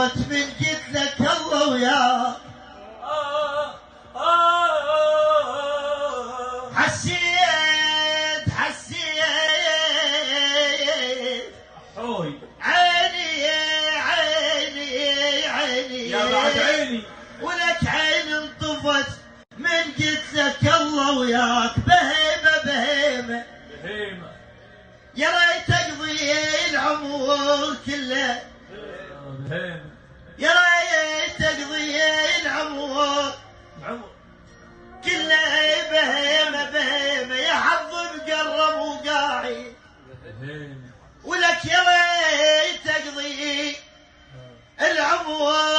انطفت من قلت لك الله وياك. حسيت عيني يا بعد عيني ولك عين انطفت من قلت لك الله وياك. بهيمة يا ريت اقضي العمر كله، يا ريت اقضي العمر كله بهيمة يا حظ مقرب وقاعد. ولك يا ريت اقضي العمر